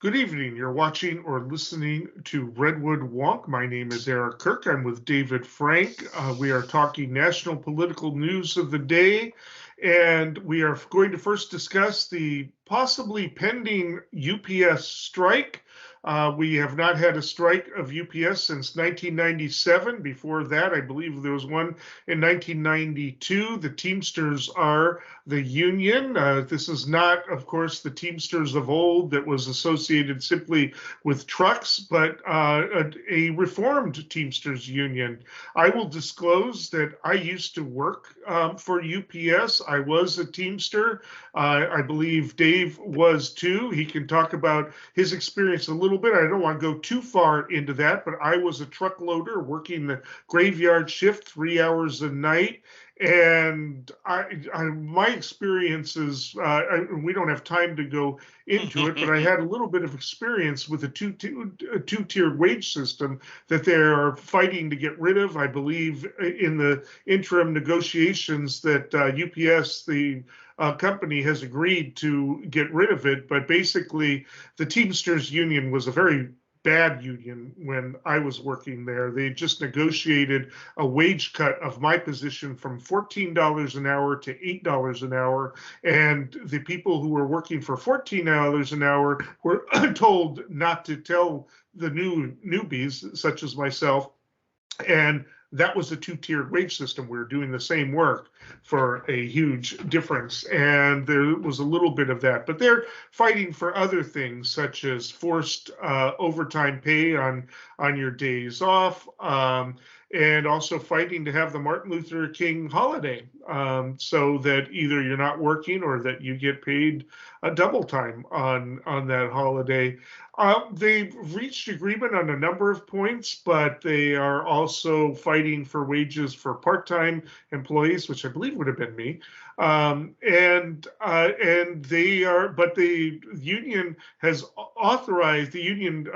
Good evening. You're watching or listening to Redwood Wonk. My name is Eric Kirk. I'm with David Frank. We are talking national political news of the day, and we are going to first discuss the possibly pending UPS strike. We have not had a strike of UPS since 1997. Before that, I believe there was one in 1992. The Teamsters are the union. This is not, of course, the Teamsters of old that was associated simply with trucks, but a reformed Teamsters union. I will disclose that I used to work for UPS. I was a Teamster. I believe Dave was too. He can talk about his experience a little bit. I don't want to go too far into that, but I was a truck loader working the graveyard shift 3 hours a night. And my experiences, we don't have time to go into it, but I had a little bit of experience with a two-tiered wage system that they are fighting to get rid of. I believe in the interim negotiations that UPS, the company, has agreed to get rid of it. But basically, the Teamsters union was a very bad union when I was working there. They just negotiated a wage cut of my position from $14 an hour to $8 an hour. And the people who were working for $14 an hour were told not to tell the newbies, such as myself. And that was a two-tiered wage system. We were doing the same work for a huge difference. And there was a little bit of that. But they're fighting for other things, such as forced overtime pay on your days off, and also fighting to have the Martin Luther King holiday, so that either you're not working or that you get paid a double time on that holiday. They've reached agreement on a number of points, but they are also fighting for wages for part-time employees, which I believe would have been me. And they are, but the union has authorized, the union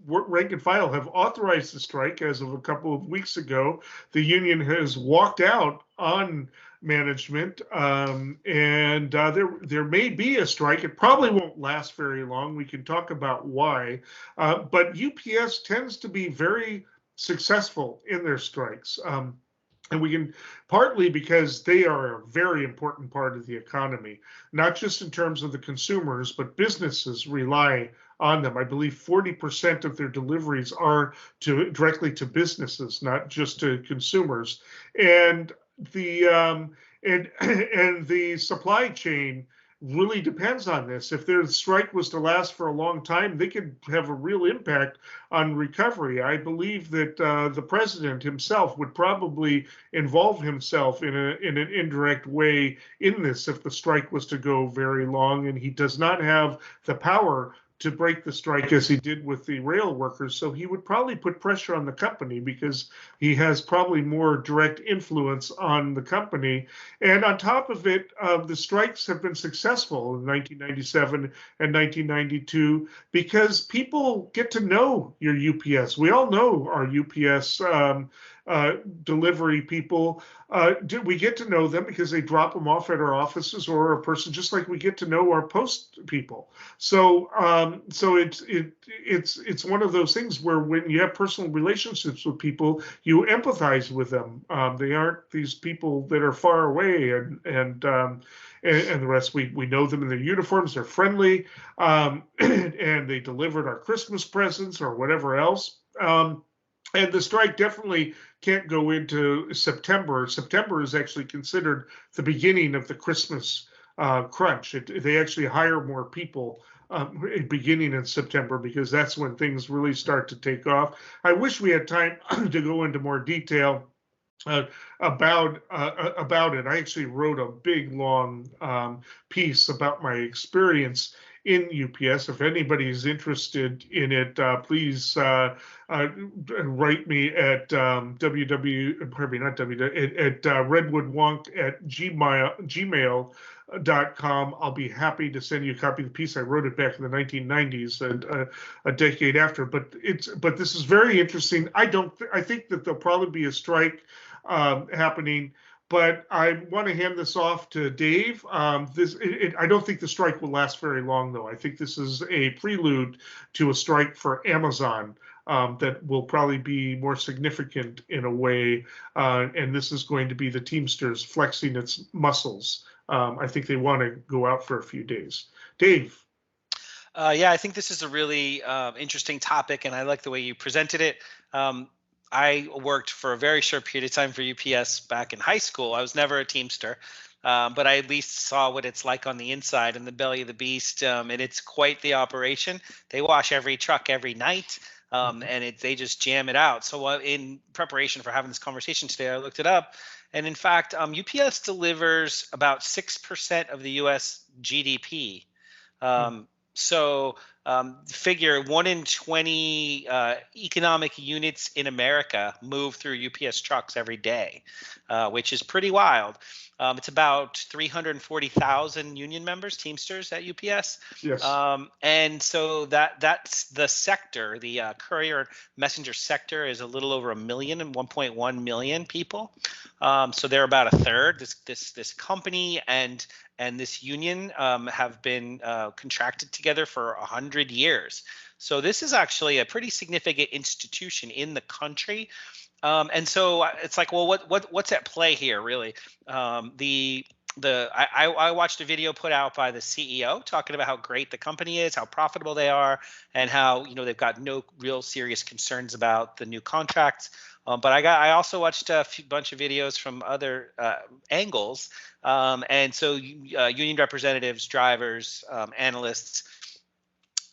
rank and file have authorized the strike as of a couple of weeks ago. The union has walked out on management, and there may be a strike. It probably won't last very long. We can talk about why, but UPS tends to be very successful in their strikes. And we can, partly because they are a very important part of the economy, not just in terms of the consumers, but businesses rely on them. I believe 40% of their deliveries are directly to businesses, not just to consumers. And the and the supply chain really depends on this. If their strike was to last for a long time, they could have a real impact on recovery. I believe that the president himself would probably involve himself in an indirect way in this if the strike was to go very long, and he does not have the power to break the strike as he did with the rail workers. So he would probably put pressure on the company because he has probably more direct influence on the company. And on top of it, the strikes have been successful in 1997 and 1992 because people get to know your UPS. We all know our UPS delivery people. We get to know them because they drop them off at our offices, or a person, just like we get to know our post people. So it's one of those things where when you have personal relationships with people, you empathize with them. They aren't these people that are far away, and the rest. We know them in their uniforms. They're friendly, and they delivered our Christmas presents or whatever else. And the strike definitely can't go into September. September is actually considered the beginning of the Christmas crunch. They actually hire more people beginning in September because that's when things really start to take off. I wish we had time to go into more detail about it. I actually wrote a big long piece about my experience in UPS. If anybody is interested in it, please write me at redwoodwonk@gmail.com. I'll be happy to send you a copy of the piece. I wrote it back in the 1990s, and a decade after. But this is very interesting. I think that there'll probably be a strike happening. But I want to hand this off to Dave. I don't think the strike will last very long, though. I think this is a prelude to a strike for Amazon that will probably be more significant in a way. And this is going to be the Teamsters flexing its muscles. I think they want to go out for a few days. Dave. Yeah, I think this is a really interesting topic, and I like the way you presented it. I worked for a very short period of time for UPS back in high school. I was never a Teamster, but I at least saw what it's like on the inside in the belly of the beast, and it's quite the operation. They wash every truck every night, and they just jam it out. So in preparation for having this conversation today, I looked it up, and in fact, UPS delivers about 6% of the U.S. GDP. So figure 1 in 20 economic units in America move through UPS trucks every day, which is pretty wild. It's about 340,000 union members, Teamsters at UPS. Yes. And so that's the sector. The courier messenger sector is a little over 1.1 million people. So they're about a third. This company and this union have been contracted together for 100 years. So this is actually a pretty significant institution in the country. And so it's like, well, what's at play here, really? I watched a video put out by the CEO talking about how great the company is, how profitable they are, and how they've got no real serious concerns about the new contracts. But I also watched a bunch of videos from other angles, and so union representatives, drivers, analysts.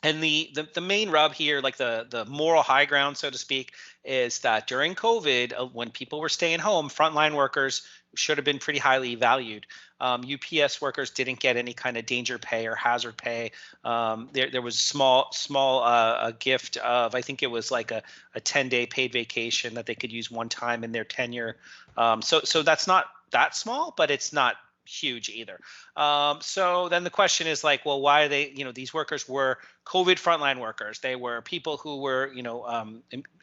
And the main rub here, like the moral high ground, so to speak, is that during COVID, when people were staying home, frontline workers should have been pretty highly valued. UPS workers didn't get any kind of danger pay or hazard pay. There was a gift of, I think it was like a 10-day paid vacation that they could use one time in their tenure. So that's not that small, but it's not huge either. So then the question is like, well, why are they, these workers were COVID frontline workers. They were people who were,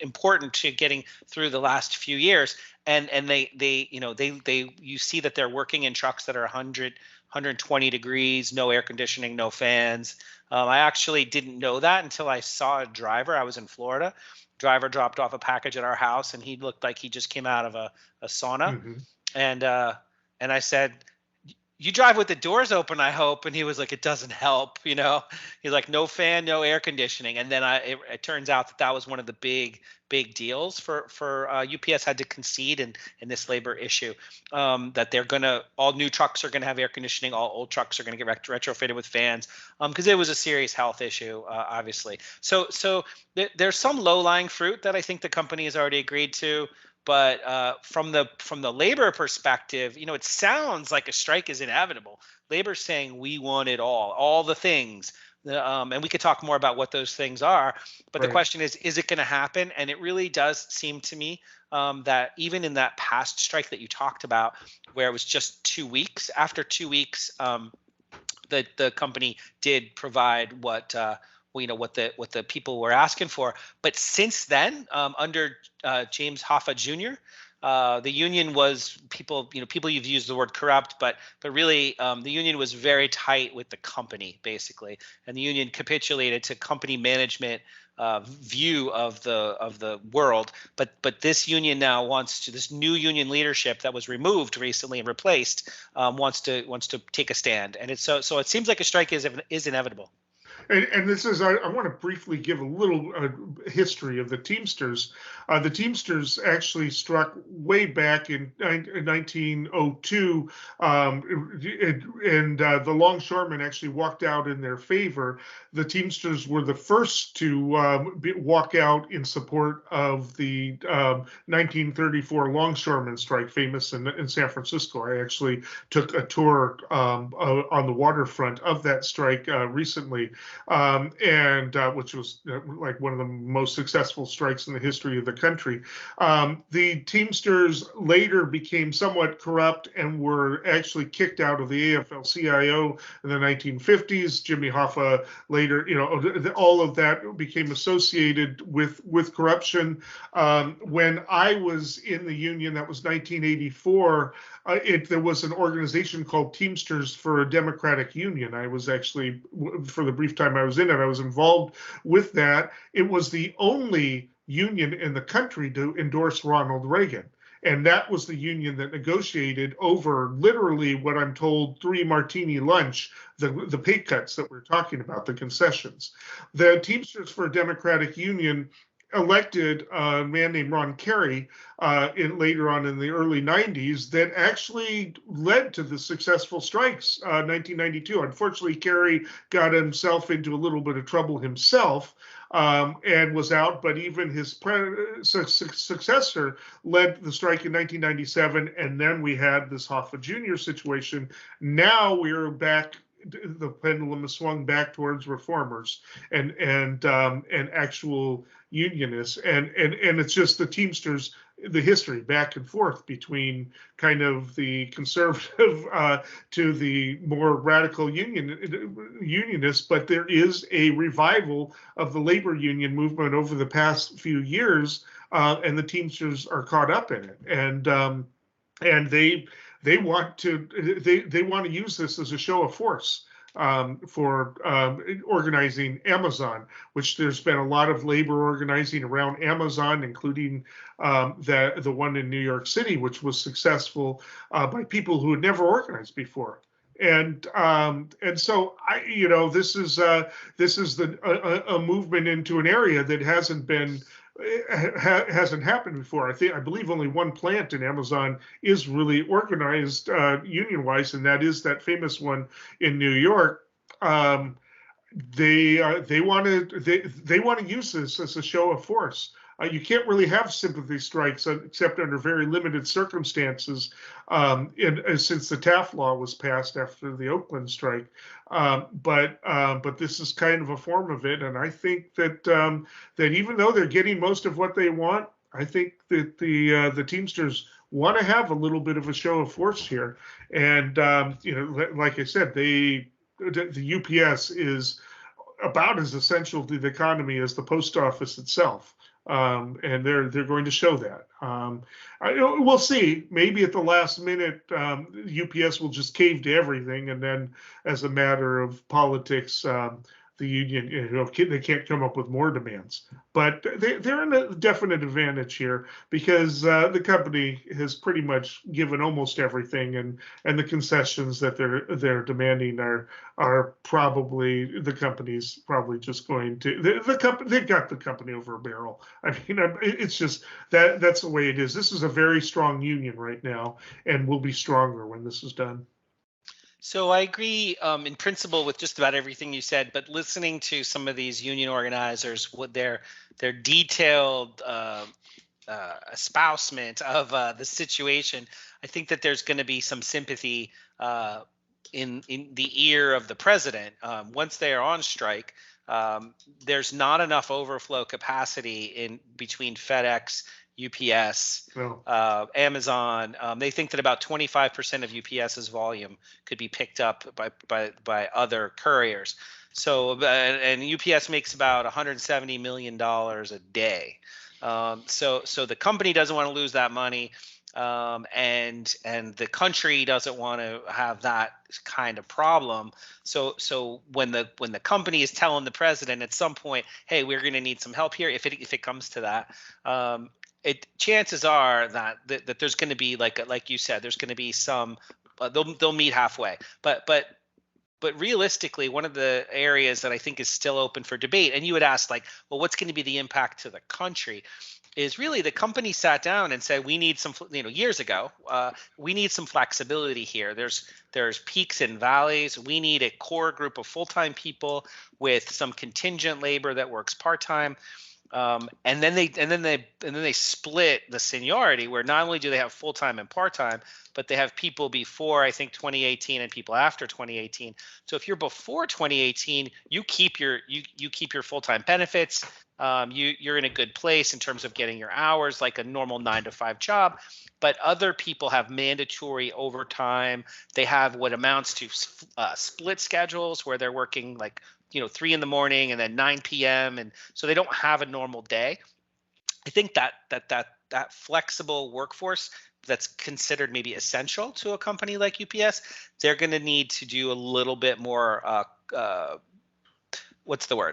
important to getting through the last few years. And you see that they're working in trucks that are 120 degrees, no air conditioning, no fans. I actually didn't know that until I saw a driver. I was in Florida. Driver dropped off a package at our house, and he looked like he just came out of a sauna. Mm-hmm. And I said, "You drive with the doors open, I hope." And he was like, "It doesn't help, He's like, "No fan, no air conditioning." And then it turns out that was one of the big deals for UPS had to concede in this labor issue, that all new trucks are gonna have air conditioning, all old trucks are gonna get retrofitted with fans, because it was a serious health issue, obviously. So there's some low-lying fruit that I think the company has already agreed to. But from the labor perspective, it sounds like a strike is inevitable. Labor's saying we want it all the things. And we could talk more about what those things are. But right. The question is it going to happen? And it really does seem to me that even in that past strike that you talked about, where it was just 2 weeks, after 2 weeks, the company did provide what the people were asking for. But since then, under James Hoffa Jr., the union was people you've used the word corrupt, but really the union was very tight with the company, basically. And the union capitulated to company management view of the world. But this union now this new union leadership that was removed recently and replaced wants to take a stand. And it's so it seems like a strike is inevitable. And this is, I want to briefly give a little history of the Teamsters. The Teamsters actually struck way back in 1902, and the longshoremen actually walked out in their favor. The Teamsters were the first to walk out in support of the 1934 longshoremen strike, famous in San Francisco. I actually took a tour on the waterfront of that strike recently. and which was like one of the most successful strikes in the history of the country. The Teamsters later became somewhat corrupt and were actually kicked out of the AFL-CIO in the 1950s. Jimmy Hoffa later, all of that became associated with corruption. When I was in the union, that was 1984. There was an organization called Teamsters for a Democratic Union. I was actually, for the brief time I was in it, I was involved with that. It was the only union in the country to endorse Ronald Reagan. And that was the union that negotiated over literally what I'm told 3 martini lunch, the pay cuts that we're talking about, the concessions. The Teamsters for a Democratic Union elected a man named Ron Carey later on in the early 90s that actually led to the successful strikes, 1992. Unfortunately, Carey got himself into a little bit of trouble himself and was out, but even his successor led the strike in 1997, and then we had this Hoffa Jr. situation. Now we're back. The pendulum has swung back towards reformers and actual unionists, and it's just the Teamsters, the history back and forth between kind of the conservative to the more radical unionists. But there is a revival of the labor union movement over the past few years, and the Teamsters are caught up in it, and they want to use this as a show of force for organizing Amazon, which there's been a lot of labor organizing around Amazon, including the one in New York City, which was successful by people who had never organized before. And so this is a movement into an area that hasn't happened before. I believe only one plant in Amazon is really organized union-wise, and that is that famous one in New York. They want to use this as a show of force. You can't really have sympathy strikes except under very limited circumstances since the Taft Law was passed after the Oakland strike. But this is kind of a form of it, and I think that even though they're getting most of what they want, I think that the Teamsters want to have a little bit of a show of force here. And like I said, the UPS is about as essential to the economy as the post office itself. And they're going to show that. We'll see. Maybe at the last minute, UPS will just cave to everything, and then, as a matter of politics, the union, they can't come up with more demands. But they're in a definite advantage here because the company has pretty much given almost everything, and the concessions that they're demanding are probably, the company's probably just going to, they've got the company over a barrel. I mean, it's just that's the way it is. This is a very strong union right now, and will be stronger when this is done. So I agree in principle with just about everything you said, but listening to some of these union organizers, what their detailed espousement of the situation, I think that there's going to be some sympathy in the ear of the president. Once they are on strike, there's not enough overflow capacity in between FedEx, UPS, Amazon. They think that about 25% of UPS's volume could be picked up by other couriers. So and UPS makes about $170 million a day. So the company doesn't want to lose that money, and the country doesn't want to have that kind of problem. So when the company is telling the president at some point, hey, we're going to need some help here, if it comes to that, chances are that there's going to be, like you said, there's going to be some they'll meet halfway. But realistically, one of the areas that I think is still open for debate, and you would ask, like, well, what's going to be the impact to the country, is really the company sat down and said, we need some, years ago, we need some flexibility here. There's peaks and valleys. We need a core group of full-time people with some contingent labor that works part-time. And then they split the seniority, where not only do they have full-time and part-time, but they have people before, I think, 2018 and people after 2018. So if you're before 2018, you keep your full-time benefits. You're in a good place in terms of getting your hours like a normal 9-to-5 job. But other people have mandatory overtime. They have what amounts to split schedules, where they're working like 3 in the morning and then 9 p.m. and so they don't have a normal day. I think that flexible workforce that's considered maybe essential to a company like UPS, they're going to need to do a little bit more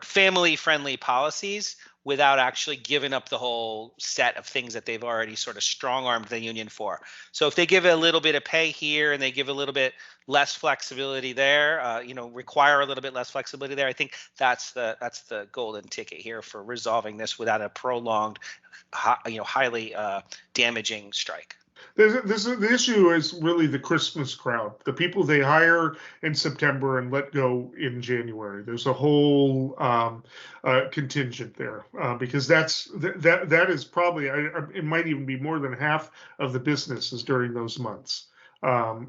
family friendly policies, without actually giving up the whole set of things that they've already sort of strong-armed the union for. So if they give a little bit of pay here and they give a little bit less flexibility there, require a little bit less flexibility there, I think that's the golden ticket here for resolving this without a prolonged, highly damaging strike. The issue is really the Christmas crowd, the people they hire in September and let go in January. There's a whole contingent there because that is probably, it might even be more than half of the business is during those months. So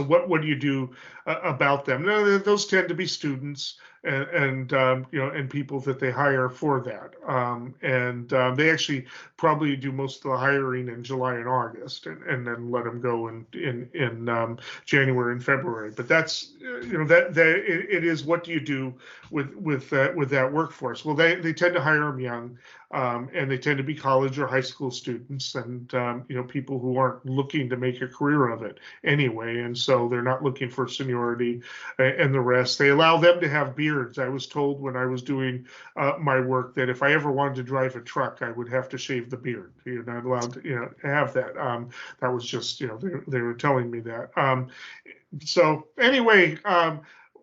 what do you do about them? No, those tend to be students and people that they hire for that. They actually probably do most of the hiring in July and August, and then let them go in January and February. But that's it is, what do you do with that workforce? Well, they tend to hire them young. And they tend to be college or high school students, and people who aren't looking to make a career of it anyway, and so they're not looking for seniority and the rest. They allow them to have beards. I was told when I was doing my work that if I ever wanted to drive a truck, I would have to shave the beard. You're not allowed to have that. That was just they were telling me that. So anyway.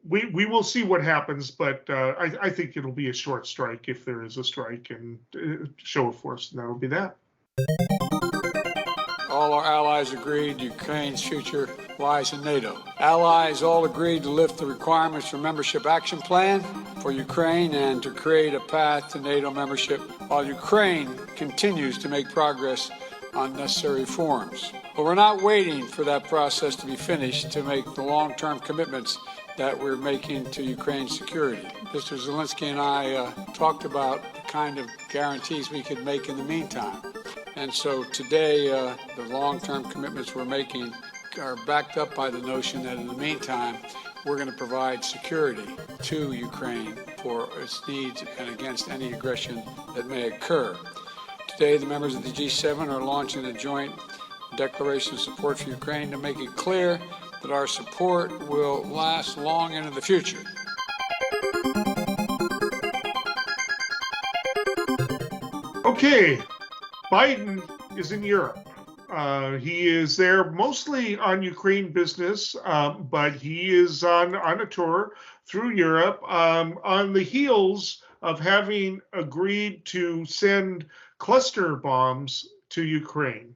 We will see what happens, but I think it'll be a short strike if there is a strike, and show of force, and that'll be that. All our allies agreed Ukraine's future lies in NATO. Allies all agreed to lift the requirements for membership action plan for Ukraine and to create a path to NATO membership, while Ukraine continues to make progress on necessary reforms. But we're not waiting for that process to be finished to make the long-term commitments that we're making to Ukraine's security. Mr. Zelensky and I talked about the kind of guarantees we could make in the meantime. And so today, the long-term commitments we're making are backed up by the notion that in the meantime, we're going to provide security to Ukraine for its needs and against any aggression that may occur. Today, the members of the G7 are launching a joint declaration of support for Ukraine to make it clear that our support will last long into the future. Okay, Biden is in Europe. He is there mostly on Ukraine business, but he is on a tour through Europe on the heels of having agreed to send cluster bombs to Ukraine.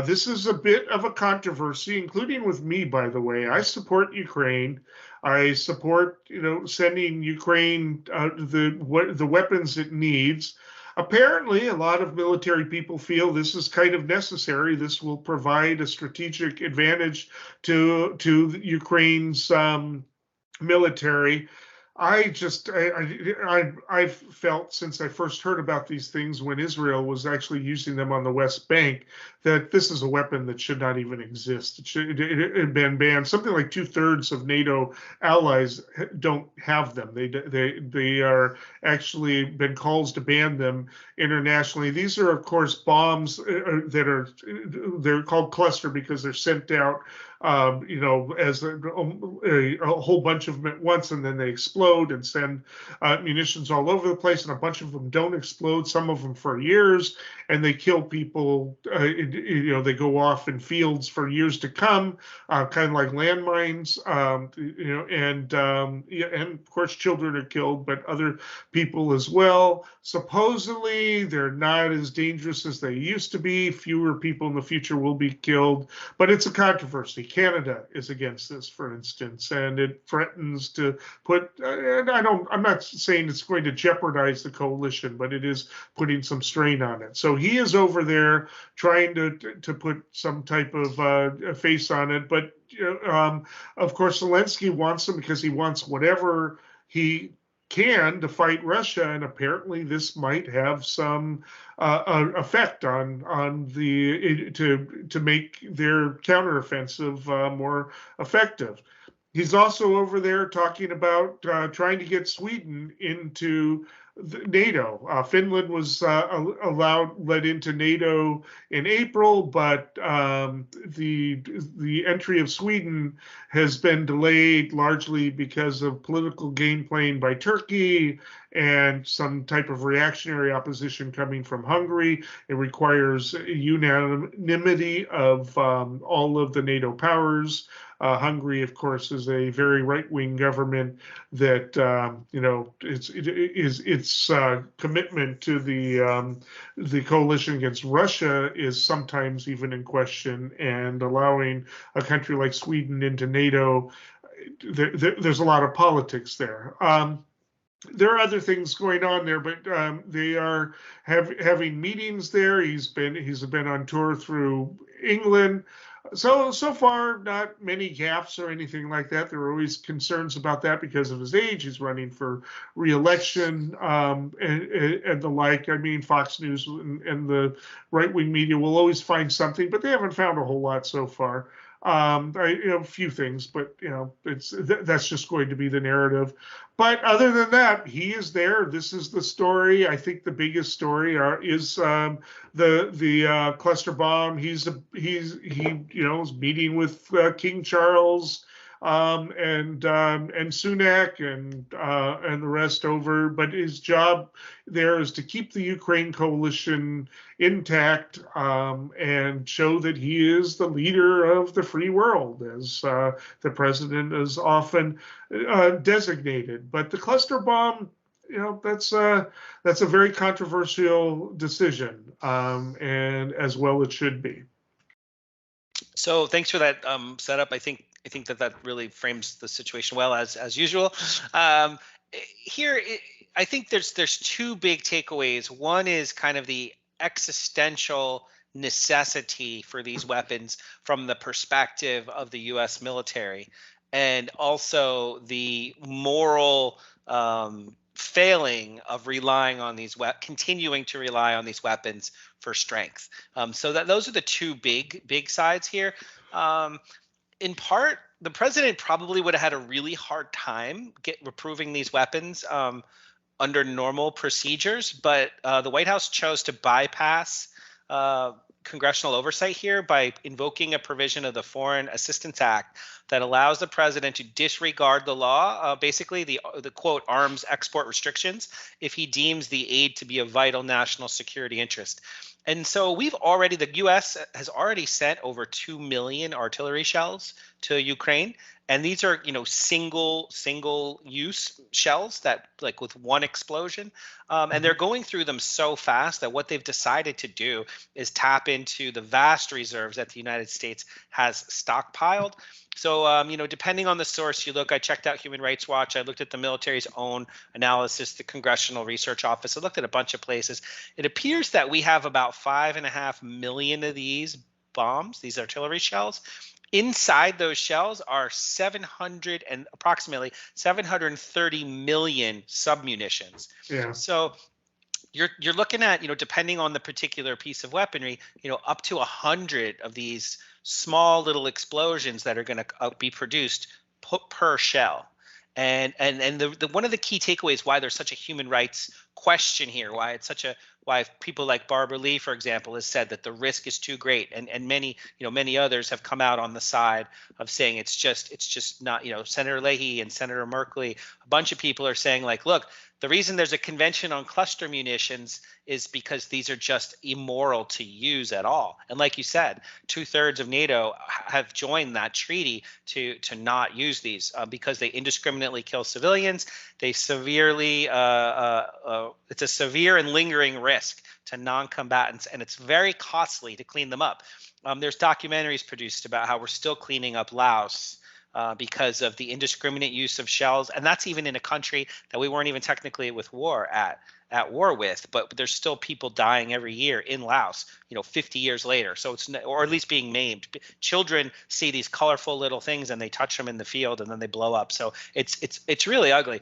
This is a bit of a controversy, including with me, by the way. I support Ukraine. I support, sending Ukraine the weapons it needs. Apparently, a lot of military people feel this is kind of necessary. This will provide a strategic advantage to Ukraine's military. I've felt since I first heard about these things when Israel was actually using them on the West Bank that this is a weapon that should not even exist. It had been banned. Something like 2/3 of NATO allies don't have them. They are actually been calls to ban them internationally. These are, of course, bombs they're called cluster because they're sent out as a whole bunch of them at once, and then they explode and send munitions all over the place, and a bunch of them don't explode, some of them for years, and they kill people. They go off in fields for years to come, kind of like landmines, and of course children are killed, but other people as well. Supposedly they're not as dangerous as they used to be. Fewer people in the future will be killed, but it's a controversy. Canada is against this, for instance, and it threatens to put. And I'm not saying it's going to jeopardize the coalition, but it is putting some strain on it. So he is over there trying to put some type of face on it. But of course, Zelensky wants him because he wants whatever he can to fight Russia, and apparently this might have some effect on the to make their counteroffensive more effective. He's also over there talking about trying to get Sweden into NATO. Finland was let into NATO in April, but the entry of Sweden has been delayed largely because of political game playing by Turkey and some type of reactionary opposition coming from Hungary. It requires unanimity of all of the NATO powers. Hungary, of course, is a very right-wing government that its commitment to the coalition against Russia is sometimes even in question, and allowing a country like Sweden into NATO, there's a lot of politics there. There are other things going on there, but they are having meetings there. He's been on tour through England. So far, not many gaps or anything like that. There are always concerns about that because of his age. He's running for re-election and the like. I mean, Fox News and the right-wing media will always find something, but they haven't found a whole lot so far. A few things, but that's just going to be the narrative. But other than that, he is there. This is the story. I think the biggest story is the cluster bomb. He's meeting with King Charles and Sunak and the rest over. But his job there is to keep the Ukraine coalition intact and show that he is the leader of the free world, as the president is often designated. But the cluster bomb, that's a very controversial decision, and as well it should be. So thanks for that setup. I think that really frames the situation well, as usual. Here, I think there's two big takeaways. One is kind of the existential necessity for these weapons from the perspective of the U.S. military, and also the moral failing of continuing to rely on these weapons for strength. So those are the two big sides here. In part, the president probably would have had a really hard time approving these weapons under normal procedures, but the White House chose to bypass congressional oversight here by invoking a provision of the Foreign Assistance Act that allows the president to disregard the law, basically the quote arms export restrictions, if he deems the aid to be a vital national security interest. And so the U.S. has already sent over 2 million artillery shells to Ukraine. And these are, single use shells that like with one explosion. And they're going through them so fast that what they've decided to do is tap into the vast reserves that the United States has stockpiled. So, depending on the source you look, I checked out Human Rights Watch. I looked at the military's own analysis, the Congressional Research Office. I looked at a bunch of places. It appears that we have about 5.5 million of these bombs, these artillery shells. Inside those shells are approximately 730 million submunitions. Yeah. So you're looking at, depending on the particular piece of weaponry, up to 100 of these small little explosions that are going to be produced per shell. And the one of the key takeaways why there's such a human rights question here, why people like Barbara Lee, for example, has said that the risk is too great, and many others have come out on the side of saying it's just not. Senator Leahy and Senator Merkley, a bunch of people are saying like, look, the reason there's a convention on cluster munitions is because these are just immoral to use at all. And like you said, 2/3 of NATO have joined that treaty to not use these because they indiscriminately kill civilians. They severely it's a severe and lingering risk to non-combatants, and it's very costly to clean them up. there's documentaries produced about how we're still cleaning up Laos because of the indiscriminate use of shells, and that's even in a country that we weren't even technically at war with, but there's still people dying every year in Laos, 50 years later. So it's, or at least being maimed. Children see these colorful little things and they touch them in the field and then they blow up. So it's really ugly.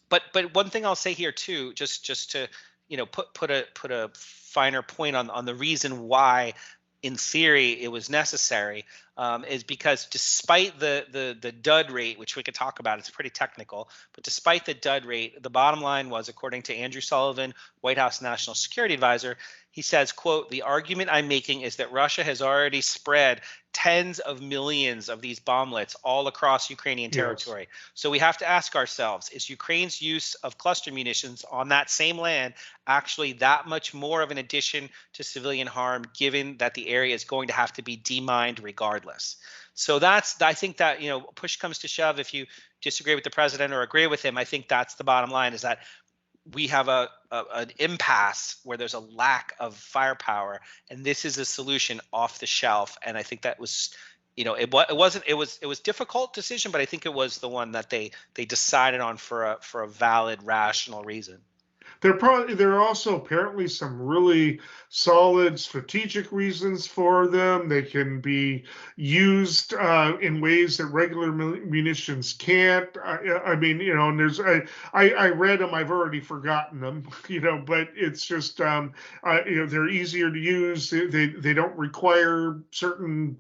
But one thing I'll say here too, just to put a finer point on the reason why, in theory, it was necessary, is because despite the dud rate, which we could talk about, it's pretty technical, but despite the dud rate, the bottom line was, according to Andrew Sullivan, White House National Security Advisor, he says, quote, "The argument I'm making is that Russia has already spread tens of millions of these bomblets all across Ukrainian territory. Yes. So we have to ask ourselves, is Ukraine's use of cluster munitions on that same land actually that much more of an addition to civilian harm, given that the area is going to have to be demined regardless?" So I think that, push comes to shove, if you disagree with the president or agree with him, I think that's the bottom line, is that we have an impasse where there's a lack of firepower, and this is a solution off the shelf. And I think that was, it was difficult decision, but I think it was the one that they decided on for a valid, rational reason. There are also apparently some really solid strategic reasons for them. They can be used in ways that regular munitions can't. I mean, and there's I read them. I've already forgotten them. But it's just they're easier to use. They don't require certain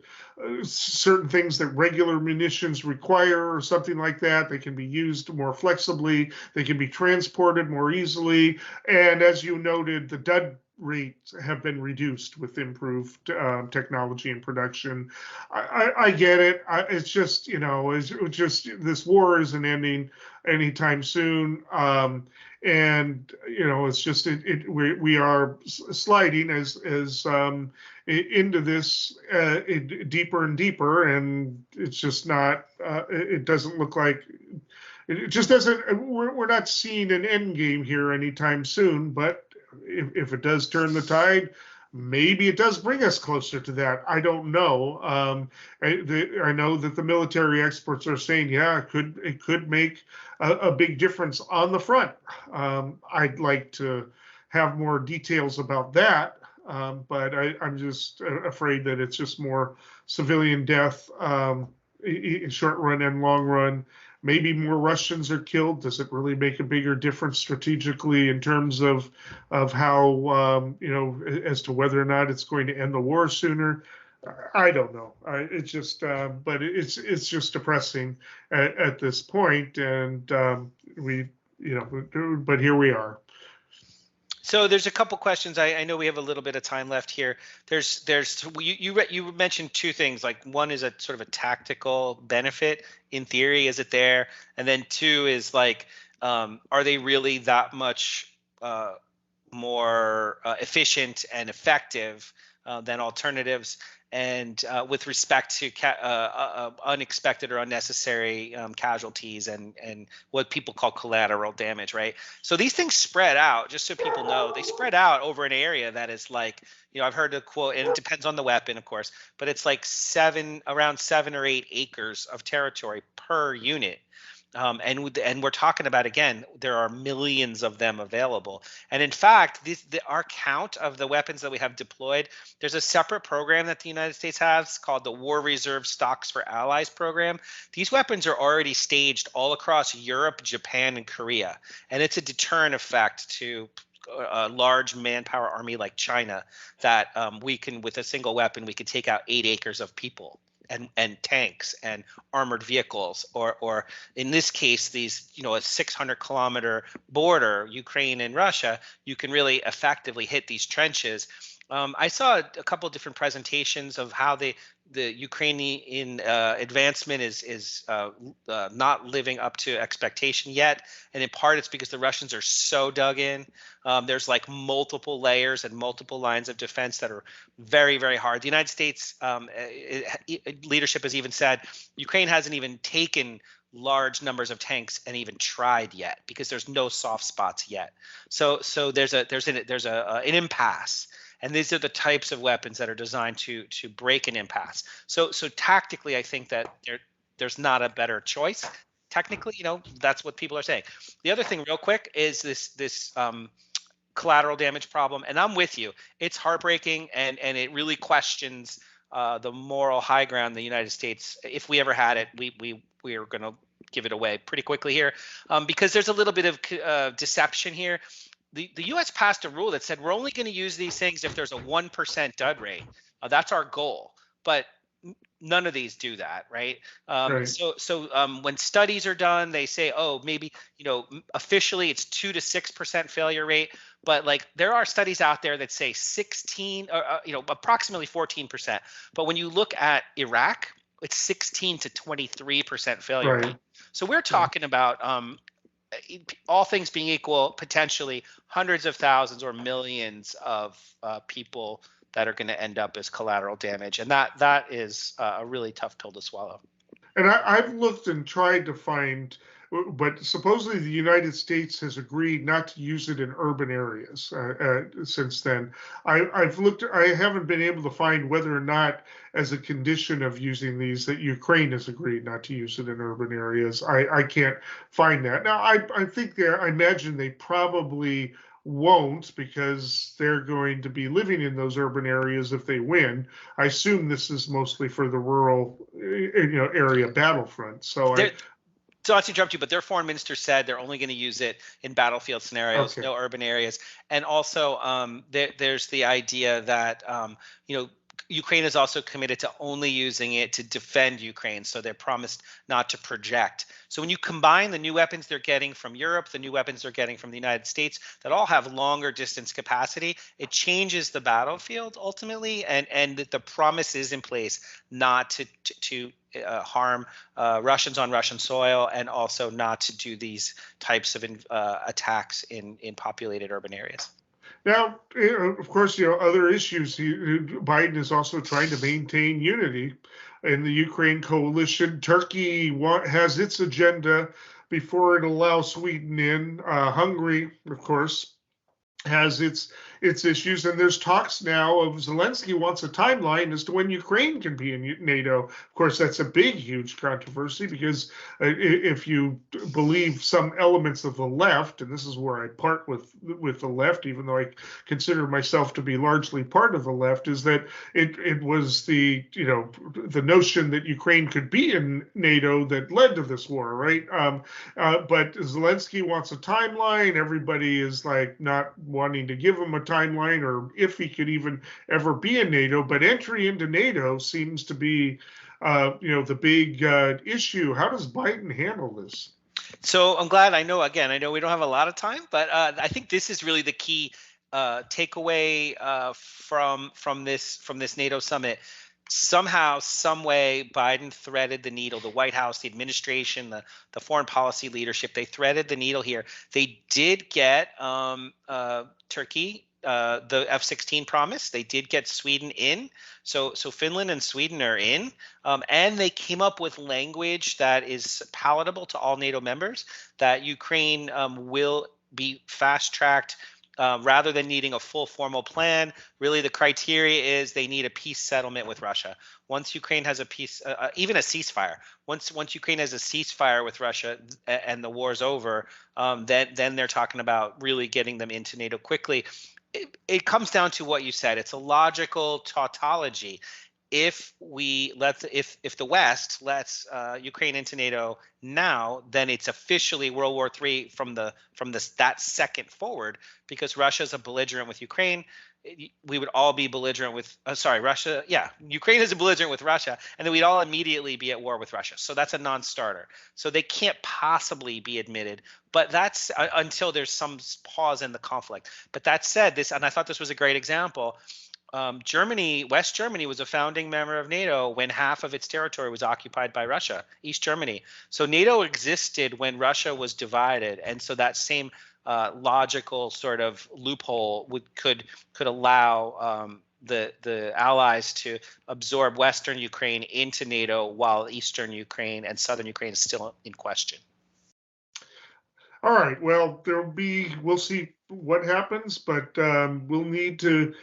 things that regular munitions require, or something like that. They can be used more flexibly. They can be transported more easily. And as you noted, the dud rates have been reduced with improved technology and production. I get it. It's just, this war isn't ending anytime soon. And it's just we are sliding as into this deeper and deeper, and it's just not. It doesn't look like. It just doesn't. We're not seeing an end game here anytime soon. But if it does turn the tide, maybe it does bring us closer to that. I don't know. I know that the military experts are saying, yeah, it could make a big difference on the front. I'd like to have more details about that, but I'm just afraid that it's just more civilian death, in short run and long run. Maybe more Russians are killed. Does it really make a bigger difference strategically in terms of how, as to whether or not it's going to end the war sooner? I don't know. It's just, but it's just depressing at this point, and but here we are. So there's a couple questions. I know we have a little bit of time left here. You mentioned two things. Like, one is a sort of a tactical benefit in theory. Is it there? And then two is like, are they really that much more efficient and effective than alternatives? And with respect to unexpected or unnecessary casualties and what people call collateral damage, right? So these things spread out, just so people know, they spread out over an area that is like, I've heard the quote, and it depends on the weapon, of course, but it's like around 7 or 8 acres of territory per unit. And we're talking about, again, there are millions of them available. And in fact, our count of the weapons that we have deployed, there's a separate program that the United States has called the War Reserve Stocks for Allies program. These weapons are already staged all across Europe, Japan, and Korea. And it's a deterrent effect to a large manpower army like China that we can, with a single weapon, we could take out 8 acres of people. And tanks and armored vehicles, or in this case, these, a 600-kilometer border, Ukraine and Russia, you can really effectively hit these trenches. I saw a couple of different presentations of how the Ukrainian advancement is not living up to expectation yet, and in part it's because the Russians are so dug in. There's like multiple layers and multiple lines of defense that are very, very hard. The United States leadership has even said Ukraine hasn't even taken large numbers of tanks and even tried yet because there's no soft spots yet. So there's an impasse. and these are the types of weapons that are designed to break an impasse. So tactically, I think that there's not a better choice. Technically, that's what people are saying. The other thing, real quick, is this collateral damage problem, and I'm with you. It's heartbreaking, and it really questions the moral high ground the United States. If we ever had it, we are going to give it away pretty quickly here, because there's a little bit of deception here. The U.S. passed a rule that said we're only going to use these things if there's a 1% dud rate. That's our goal, but none of these do that, right? Right. So when studies are done, they say, oh, maybe officially it's 2 to 6% failure rate, but like there are studies out there that say 16, approximately 14%. But when you look at Iraq, it's 16 to 23% failure rate. So we're talking about all things being equal, potentially hundreds of thousands or millions of people that are going to end up as collateral damage. And that is a really tough pill to swallow. And I've looked and tried to find, but supposedly the United States has agreed not to use it in urban areas since then. I've looked, I haven't been able to find whether or not, as a condition of using these, that Ukraine has agreed not to use it in urban areas. I can't find that. Now, I think I imagine they probably won't, because they're going to be living in those urban areas if they win. I assume this is mostly for the rural area battlefront. So not to interrupt you, but their foreign minister said they're only going to use it in battlefield scenarios, no urban areas. And also there's the idea that Ukraine is also committed to only using it to defend Ukraine. So they're promised not to project. So when you combine the new weapons they're getting from Europe, the new weapons they're getting from the United States that all have longer distance capacity, it changes the battlefield ultimately. And the promise is in place not to harm Russians on Russian soil, and also not to do these types of attacks in populated urban areas. Now, of course, other issues. Biden is also trying to maintain unity in the Ukraine coalition. Turkey has its agenda before it allows Sweden in. Hungary, of course, has its issues, and there's talks now of Zelensky wants a timeline as to when Ukraine can be in NATO. Of course, that's a big, huge controversy, because if you believe some elements of the left, and this is where I part with the left, even though I consider myself to be largely part of the left, is that it was the notion that Ukraine could be in NATO that led to this war, right? But Zelensky wants a timeline. Everybody is like not wanting to give him a timeline, or if he could even ever be in NATO. But entry into NATO seems to be, the big issue. How does Biden handle this? So I'm glad. I know we don't have a lot of time, but I think this is really the key takeaway from this NATO summit. Somehow, some way, Biden threaded the needle. The White House, the administration, the foreign policy leadership, they threaded the needle here. They did get Turkey, the F-16 promise. They did get Sweden in. So Finland and Sweden are in. And they came up with language that is palatable to all NATO members, that Ukraine will be fast-tracked. Rather than needing a full formal plan, really the criteria is they need a peace settlement with Russia. Once Ukraine has a peace, even a ceasefire, once Ukraine has a ceasefire with Russia and the war's over, then they're talking about really getting them into NATO quickly. It comes down to what you said. It's a logical tautology. If the West lets Ukraine into NATO now, then it's officially World War III from that second forward, because Russia is a belligerent with Ukraine. We would all be belligerent with Russia. Yeah, Ukraine is a belligerent with Russia, and then we'd all immediately be at war with Russia. So that's a non-starter. So they can't possibly be admitted. But that's until there's some pause in the conflict. But that said, and I thought this was a great example. West Germany was a founding member of NATO when half of its territory was occupied by Russia, East Germany. So NATO existed when Russia was divided, and so that same logical sort of loophole could allow the allies to absorb Western Ukraine into NATO, while Eastern Ukraine and Southern Ukraine is still in question. All right. Well, we'll see what happens, but we'll need to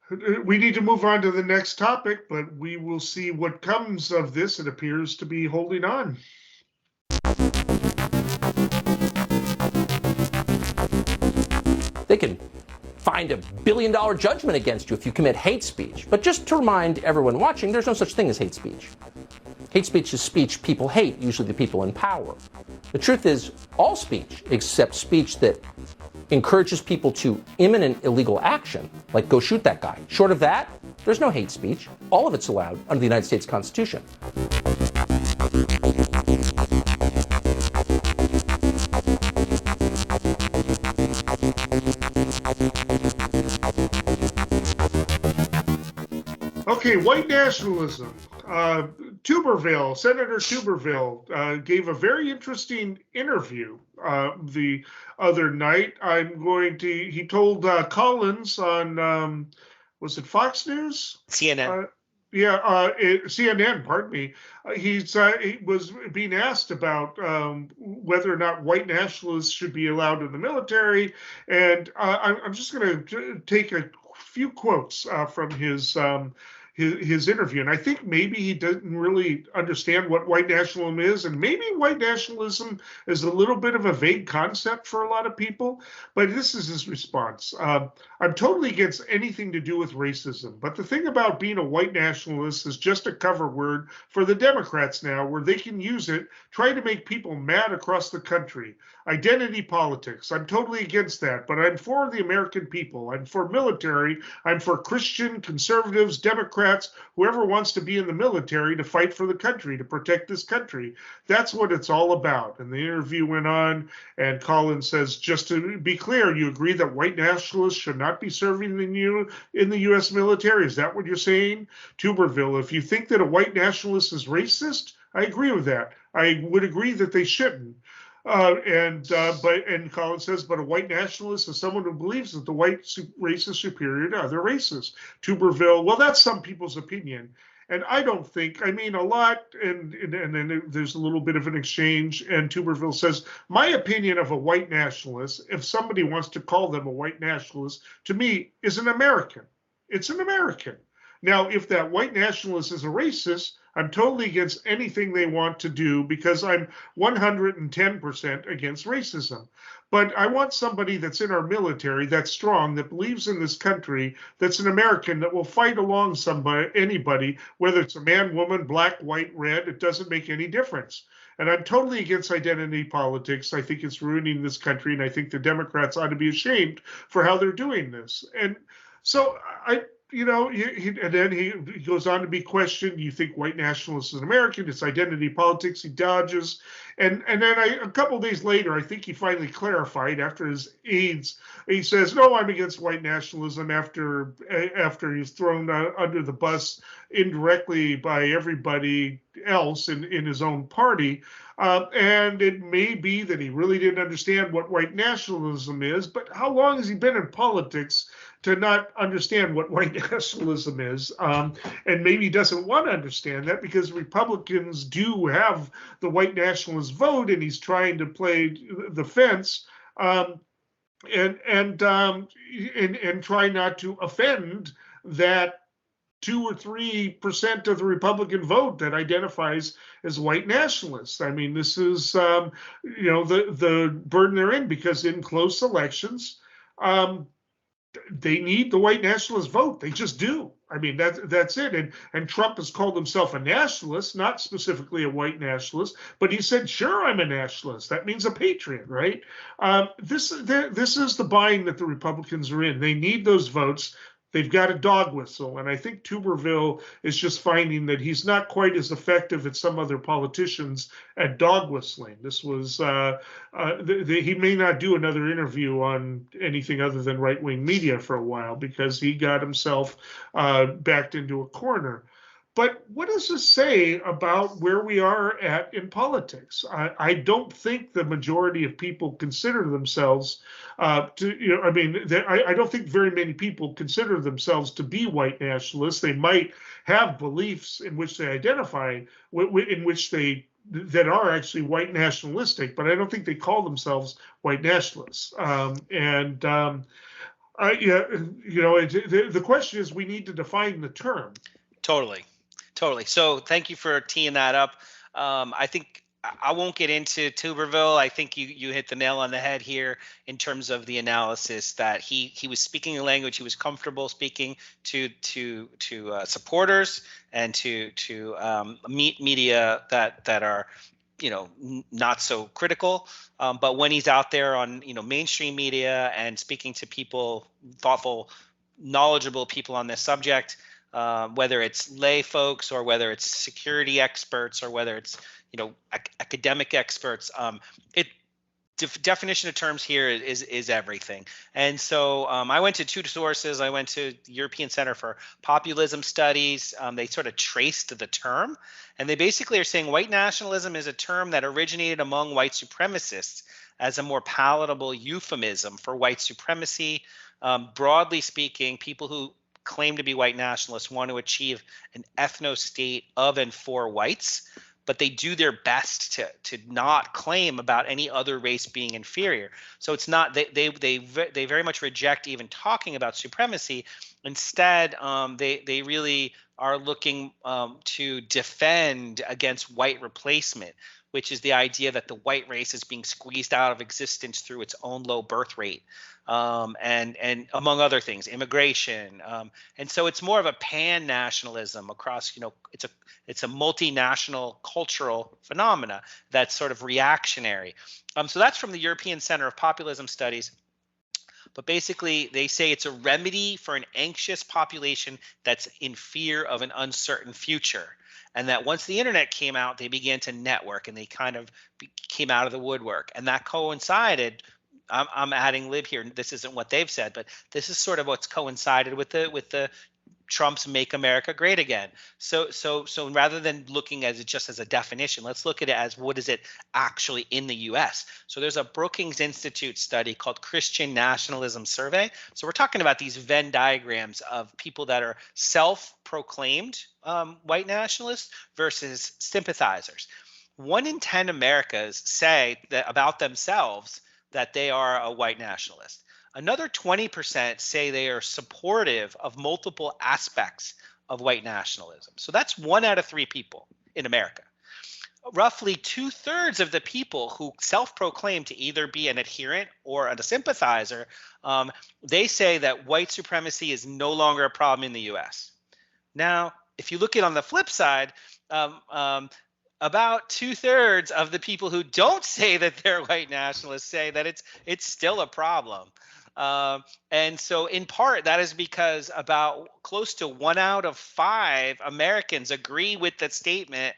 We need to move on to the next topic, but we will see what comes of this. It appears to be holding on. They can find $1 billion judgment against you if you commit hate speech. But just to remind everyone watching, there's no such thing as hate speech. Hate speech is speech people hate, usually the people in power. The truth is, all speech, except speech that encourages people to imminent illegal action, like go shoot that guy. Short of that, there's no hate speech. All of it's allowed under the United States Constitution. Okay, white nationalism. Tuberville, Senator Tuberville, gave a very interesting interview the other night. He told Collins on, was it Fox News? CNN. CNN, pardon me. He was being asked about whether or not white nationalists should be allowed in the military. And I'm just going to take a few quotes from his interview. And I think maybe he doesn't really understand what white nationalism is. And maybe white nationalism is a little bit of a vague concept for a lot of people. But this is his response. I'm totally against anything to do with racism. But the thing about being a white nationalist is just a cover word for the Democrats now, where they can use it, try to make people mad across the country. Identity politics. I'm totally against that. But I'm for the American people. I'm for military. I'm for Christian, conservatives, Democrats, whoever wants to be in the military to fight for the country, to protect this country. That's what it's all about. And the interview went on, and Collins says, just to be clear, you agree that white nationalists should not be serving in the U.S. military? Is that what you're saying? Tuberville, if you think that a white nationalist is racist, I agree with that. I would agree that they shouldn't. And Collins says, but a white nationalist is someone who believes that the white race is superior to other races. Tuberville, well, that's some people's opinion. And I don't think, I mean, a lot, and then there's a little bit of an exchange, and Tuberville says, my opinion of a white nationalist, if somebody wants to call them a white nationalist, to me, is an American. It's an American. Now, if that white nationalist is a racist, I'm totally against anything they want to do because I'm 110% against racism. But I want somebody that's in our military, that's strong, that believes in this country, that's an American, that will fight along anybody, whether it's a man, woman, black, white, red, it doesn't make any difference. And I'm totally against identity politics. I think it's ruining this country, and I think the Democrats ought to be ashamed for how they're doing this. And so and then he goes on to be questioned. You think white nationalists is American? It's identity politics. He dodges. And then a couple of days later, I think he finally clarified after his aides. He says, no, I'm against white nationalism after he's thrown under the bus indirectly by everybody else in his own party. And it may be that he really didn't understand what white nationalism is, but how long has he been in politics to not understand what white nationalism is? And maybe he doesn't want to understand that because Republicans do have the white nationalist vote, and he's trying to play the fence and try not to offend that 2 or 3% of the Republican vote that identifies as white nationalists. I mean, this is, the burden they're in, because in close elections, they need the white nationalist vote. They just do. I mean, that's it. And Trump has called himself a nationalist, not specifically a white nationalist, but he said, sure, I'm a nationalist. That means a patriot, right? This is the bind that the Republicans are in. They need those votes. They've got a dog whistle, and I think Tuberville is just finding that he's not quite as effective as some other politicians at dog whistling. This was he may not do another interview on anything other than right-wing media for a while because he got himself backed into a corner. But what does this say about where we are at in politics? I don't think the majority of people consider themselves I don't think very many people consider themselves to be white nationalists. They might have beliefs in which they identify, that are actually white nationalistic, but I don't think they call themselves white nationalists. Yeah, the question is we need to define the term. Totally. So thank you for teeing that up. I think I won't get into Tuberville. I think you hit the nail on the head here in terms of the analysis that he was speaking a language he was comfortable speaking to supporters and to media that are not so critical. But when he's out there on mainstream media and speaking to people, thoughtful, knowledgeable people on this subject, whether it's lay folks or whether it's security experts or whether it's academic experts, definition of terms here is everything. And so I went to two sources. I went to the European Center for Populism Studies. They sort of traced the term, and they basically are saying white nationalism is a term that originated among white supremacists as a more palatable euphemism for white supremacy. Broadly speaking, people who claim to be white nationalists want to achieve an ethno-state of and for whites, but they do their best to not claim about any other race being inferior. So it's not they very much reject even talking about supremacy. Instead, they really are looking to defend against white replacement, which is the idea that the white race is being squeezed out of existence through its own low birth rate, and among other things, immigration. And so it's more of a pan-nationalism across, it's a multinational cultural phenomena that's sort of reactionary. So that's from the European Center of Populism Studies. But basically, they say it's a remedy for an anxious population that's in fear of an uncertain future. And that once the internet came out, they began to network and they kind of came out of the woodwork. And that coincided, I'm adding lib here, this isn't what they've said, but this is sort of what's coincided with the Trump's Make America Great Again. So rather than looking at it just as a definition, let's look at it as what is it actually in the U.S. So there's a Brookings Institute study called Christian Nationalism Survey. So we're talking about these Venn diagrams of people that are self-proclaimed white nationalists versus sympathizers. 1 in 10 Americans say that about themselves that they are a white nationalist. Another 20% say they are supportive of multiple aspects of white nationalism. So that's 1 out of 3 people in America. Roughly 2/3 of the people who self-proclaim to either be an adherent or a sympathizer, they say that white supremacy is no longer a problem in the U.S. Now, if you look at it on the flip side, about 2/3 of the people who don't say that they're white nationalists say that it's still a problem. And so in part, that is because about close to 1 out of 5 Americans agree with that statement.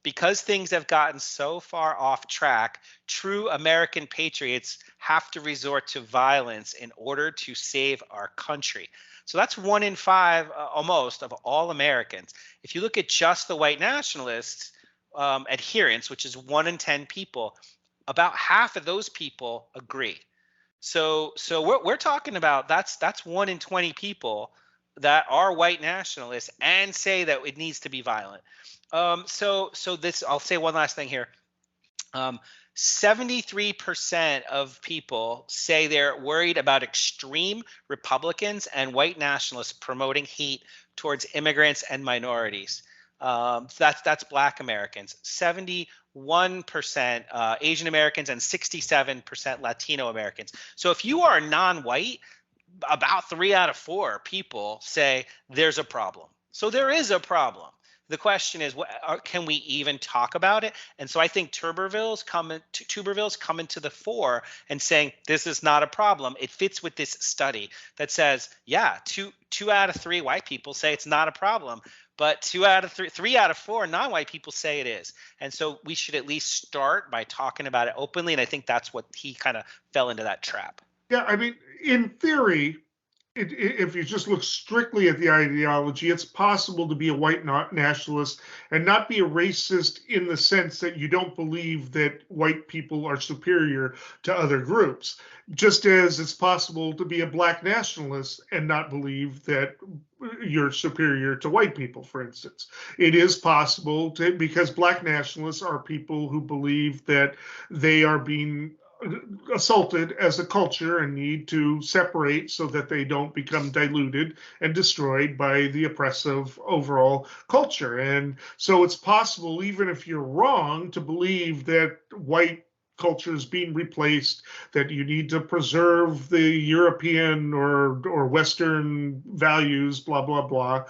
Because things have gotten so far off track, true American patriots have to resort to violence in order to save our country. So that's 1 in 5 almost of all Americans. If you look at just the white nationalists, adherents, which is 1 in 10 people, about half of those people agree. So we're talking about that's 1 in 20 people that are white nationalists and say that it needs to be violent. So this, I'll say one last thing here. 73% of people say they're worried about extreme Republicans and white nationalists promoting hate towards immigrants and minorities. That's Black Americans. 71% Asian Americans and 67% Latino Americans. So if you are non-white, about 3 out of 4 people say there's a problem. So there is a problem. The question is, can we even talk about it? And so I think Tuberville's coming to the fore and saying this is not a problem. It fits with this study that says, yeah, two out of 3 white people say it's not a problem, but 3 out of 4 non-white people say it is. And so we should at least start by talking about it openly. And I think that's what he kind of fell into that trap. Yeah, I mean, in theory, if you just look strictly at the ideology, it's possible to be a white nationalist and not be a racist in the sense that you don't believe that white people are superior to other groups, just as it's possible to be a black nationalist and not believe that you're superior to white people, for instance. It is possible because black nationalists are people who believe that they are being assaulted as a culture and need to separate so that they don't become diluted and destroyed by the oppressive overall culture. And so it's possible, even if you're wrong, to believe that white culture is being replaced, that you need to preserve the European or Western values, blah, blah, blah.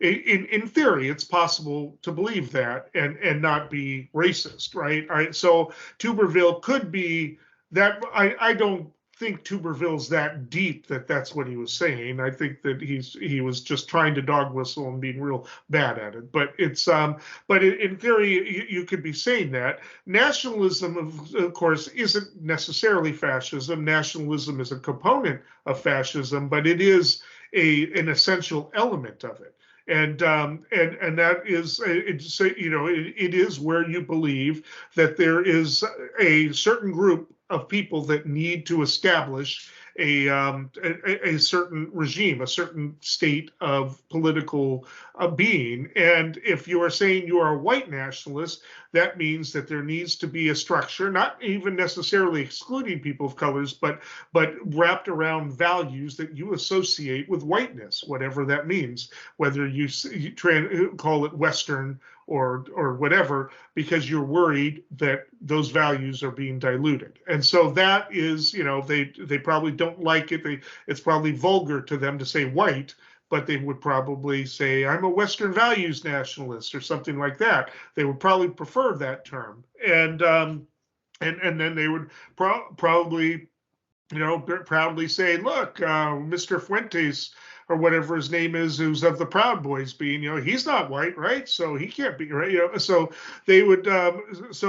In theory, it's possible to believe that and not be racist, right? So Tuberville could be that. I don't think Tuberville's that deep that that's what he was saying. I think that he was just trying to dog whistle and being real bad at it. But in theory, you could be saying that. Nationalism, of course, isn't necessarily fascism. Nationalism is a component of fascism, but it is an essential element of it. And that is, it is where you believe that there is a certain group of people that need to establish a certain regime, a certain state of political being. And if you are saying you are a white nationalist, that means that there needs to be a structure, not even necessarily excluding people of colors, but wrapped around values that you associate with whiteness, whatever that means, whether you call it Western or whatever, because you're worried that those values are being diluted. And so that is, they probably don't like it. It's probably vulgar to them to say white, but they would probably say, I'm a Western values nationalist or something like that. They would probably prefer that term. And then they would probably, proudly say, look, Mr. Fuentes, or whatever his name is, who's of the Proud Boys being, he's not white, right? So he can't be, right? So they would, this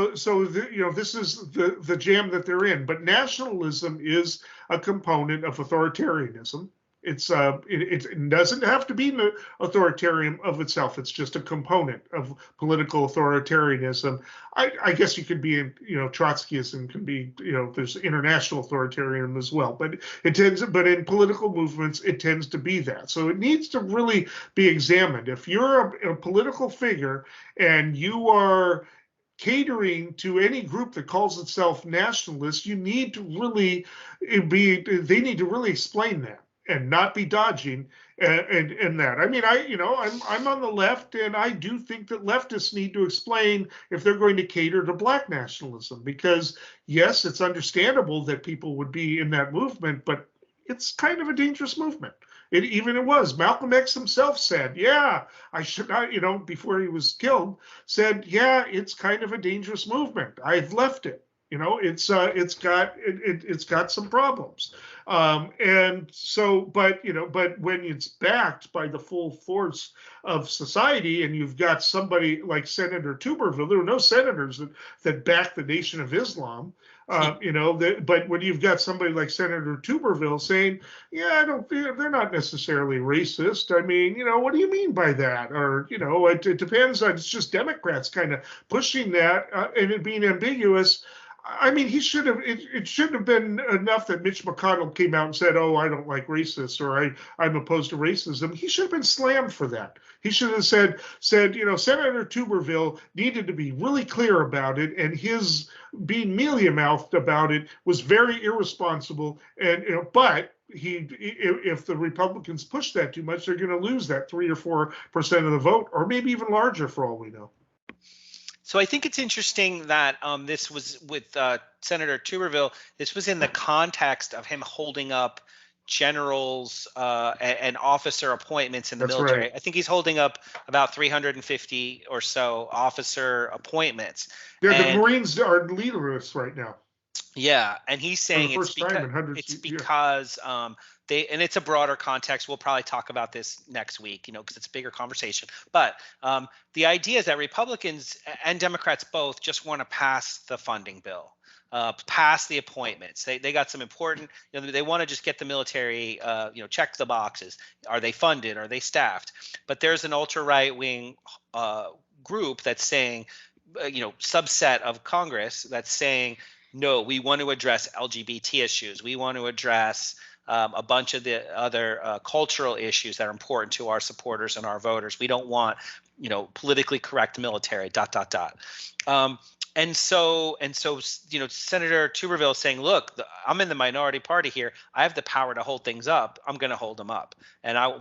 is the jam that they're in. But nationalism is a component of authoritarianism. It doesn't have to be the authoritarian of itself. It's just a component of political authoritarianism. I guess you could be in, Trotskyism can be, there's international authoritarianism as well, but in political movements, it tends to be that. So it needs to really be examined. If you're a political figure and you are catering to any group that calls itself nationalist, you need to really they need to really explain that and not be dodging and that. I mean, I'm on the left, and I do think that leftists need to explain if they're going to cater to black nationalism, because yes, it's understandable that people would be in that movement, but it's kind of a dangerous movement. It was. Malcolm X himself said, yeah, I should not, before he was killed, said, yeah, it's kind of a dangerous movement. I've left it. It's got some problems. And so, but when it's backed by the full force of society, and you've got somebody like Senator Tuberville, there were no senators that backed the Nation of Islam. But when you've got somebody like Senator Tuberville saying, yeah, they're not necessarily racist. I mean, what do you mean by that? Or, it depends on, it's just Democrats kind of pushing that and it being ambiguous. I mean, it shouldn't have been enough that Mitch McConnell came out and said, oh, I don't like racists, or I'm opposed to racism. He should have been slammed for that. He should have said, Senator Tuberville needed to be really clear about it, and his being mealy-mouthed about it was very irresponsible. And, but if the Republicans push that too much, they're going to lose that 3 or 4% of the vote, or maybe even larger for all we know. So I think it's interesting that this was with Senator Tuberville. This was in the context of him holding up generals and officer appointments in the military. Right. I think he's holding up about 350 or so officer appointments. Yeah, the Marines are leaderless right now. Yeah, and he's saying it's because and it's a broader context. We'll probably talk about this next week, because it's a bigger conversation. But the idea is that Republicans and Democrats both just want to pass the funding bill, pass the appointments. They got some important, they want to just get the military, check the boxes. Are they funded? Are they staffed? But there's an ultra right wing group that's saying, subset of Congress that's saying, no, we want to address LGBT issues. We want to address a bunch of the other cultural issues that are important to our supporters and our voters. We don't want, politically correct military, ... Senator Tuberville is saying, look, I'm in the minority party here. I have the power to hold things up. I'm going to hold them up. And I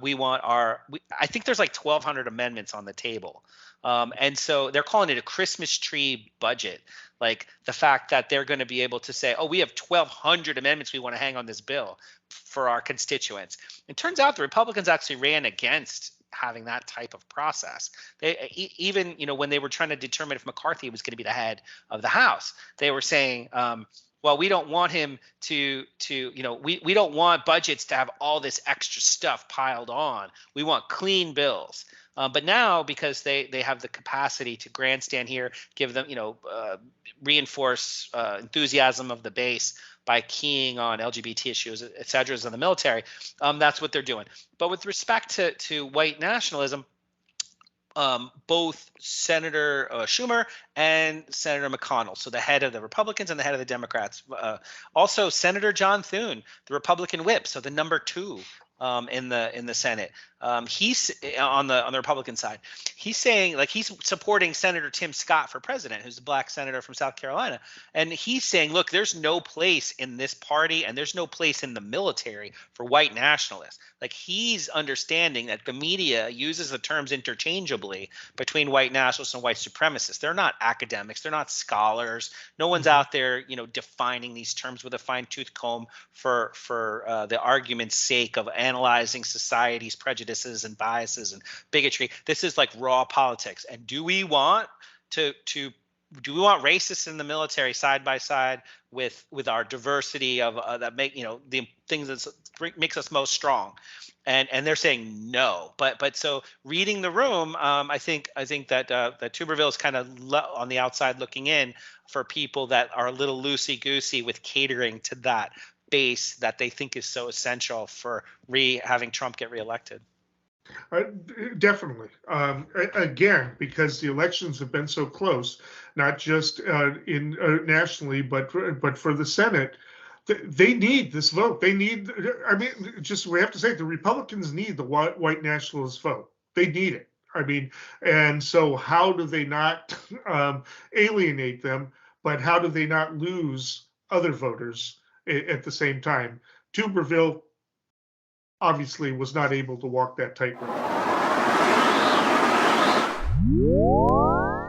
think there's like 1,200 amendments on the table. And so they're calling it a Christmas tree budget. Like the fact that they're going to be able to say, oh, we have 1,200 amendments we want to hang on this bill for our constituents. It turns out the Republicans actually ran against having that type of process. They even, when they were trying to determine if McCarthy was going to be the head of the House, they were saying, well, we don't want him to we don't want budgets to have all this extra stuff piled on. We want clean bills. But now, because they have the capacity to grandstand here, give them, reinforce enthusiasm of the base by keying on LGBT issues, et cetera, in the military, that's what they're doing. But with respect to white nationalism, both Senator Schumer and Senator McConnell, so the head of the Republicans and the head of the Democrats, also Senator John Thune, the Republican whip, so the number 2 in the Senate. He's on the Republican side. He's saying, like, he's supporting Senator Tim Scott for president, who's a black senator from South Carolina. And he's saying, look, there's no place in this party and there's no place in the military for white nationalists. Like, he's understanding that the media uses the terms interchangeably between white nationalists and white supremacists. They're not academics. They're not scholars. No one's out there, defining these terms with a fine-tooth comb for the argument's sake of analyzing society's prejudices and biases and bigotry. This is like raw politics. And do we want racists in the military side by side with our diversity of that make the things that makes us most strong? And they're saying no. But so reading the room, I think that Tuberville is kind of on the outside looking in for people that are a little loosey goosey with catering to that base that they think is so essential for having Trump get reelected. Definitely. Again, because the elections have been so close, not just in nationally, but for the Senate, they need this vote. They need. We have to say the Republicans need the white nationalist vote. They need it. And so how do they not alienate them? But how do they not lose other voters at the same time? Tuberville obviously was not able to walk that tightrope.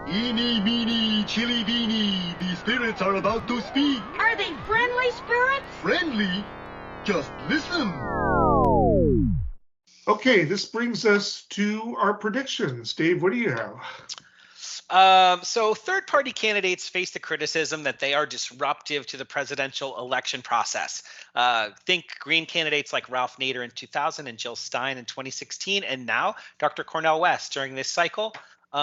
Eeny, meeny, chili beanie, the spirits are about to speak. Are they friendly spirits? Friendly? Just listen. Okay, this brings us to our predictions. Dave, what do you have? So third-party candidates face the criticism that they are disruptive to the presidential election process. Think Green candidates like Ralph Nader in 2000 and Jill Stein in 2016, and now Dr. Cornel West during this cycle.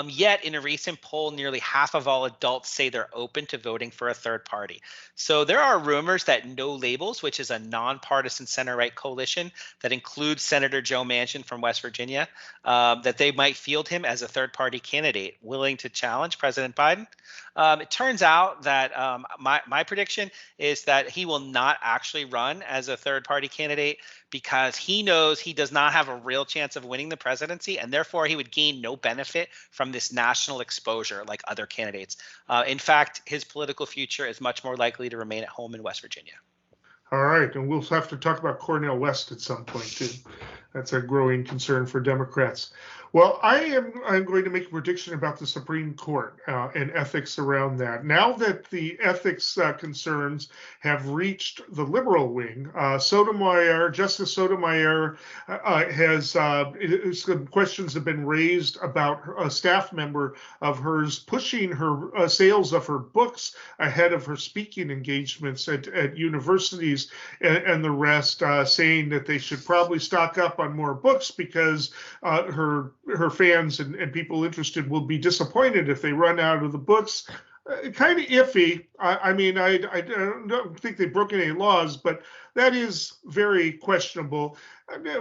Yet in a recent poll, nearly half of all adults say they're open to voting for a third party. So there are rumors that No Labels, which is a nonpartisan center-right coalition that includes Senator Joe Manchin from West Virginia, that they might field him as a third-party candidate willing to challenge President Biden. It turns out that my prediction is that he will not actually run as a third-party candidate because he knows he does not have a real chance of winning the presidency, and therefore he would gain no benefit from this national exposure like other candidates. In fact, his political future is much more likely to remain at home in West Virginia. All right, and we'll have to talk about Cornel West at some point too. That's a growing concern for Democrats. Well, I'm going to make a prediction about the Supreme Court and ethics around that. Now that the ethics concerns have reached the liberal wing, Justice Sotomayor has some questions have been raised about a staff member of hers pushing her sales of her books ahead of her speaking engagements at universities and the rest, saying that they should probably stock up on more books because her fans and people interested will be disappointed if they run out of the books. Kind of iffy. I don't think they've broken any laws, but that is very questionable.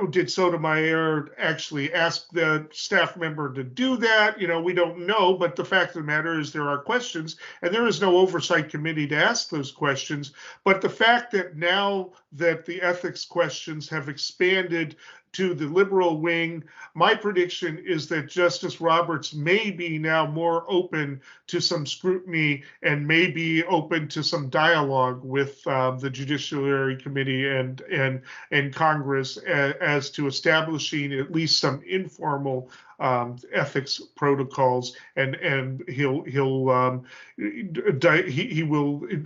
Did Sotomayor actually ask the staff member to do that? We don't know, but the fact of the matter is there are questions, and there is no oversight committee to ask those questions. But the fact that now that the ethics questions have expanded to the liberal wing. My prediction is that Justice Roberts may be now more open to some scrutiny and may be open to some dialogue with the Judiciary Committee and Congress as to establishing at least some informal ethics protocols, and he will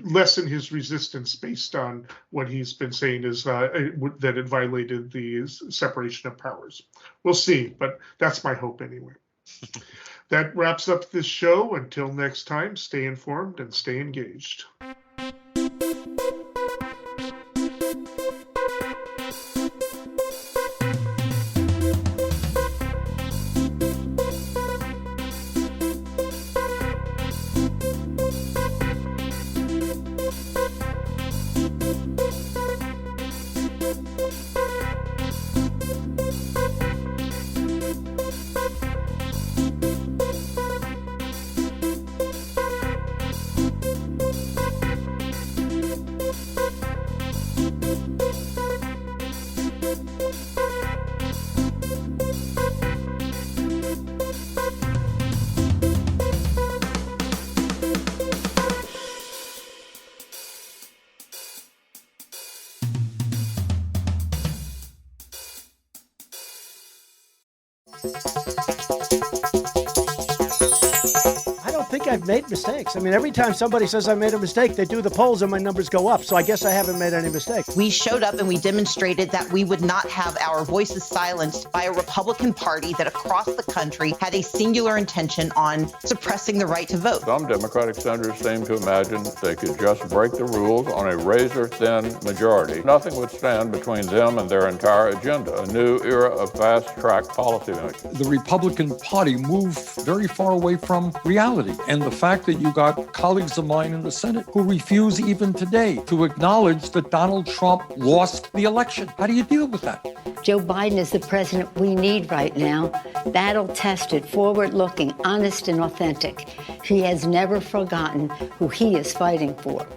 lessen his resistance based on what he's been saying is that it violated the separation of powers. We'll see, but that's my hope anyway. That wraps up this show. Until next time, stay informed and stay engaged. I've made mistakes. I mean, every time somebody says I made a mistake, they do the polls and my numbers go up. So I guess I haven't made any mistakes. We showed up and we demonstrated that we would not have our voices silenced by a Republican Party that across the country had a singular intention on suppressing the right to vote. Some Democratic senators seem to imagine they could just break the rules on a razor-thin majority. Nothing would stand between them and their entire agenda, a new era of fast-track policymaking. The Republican Party moved very far away from reality. And the fact that you got colleagues of mine in the Senate who refuse even today to acknowledge that Donald Trump lost the election. How do you deal with that? Joe Biden is the president we need right now. Battle-tested, forward-looking, honest and authentic. He has never forgotten who he is fighting for.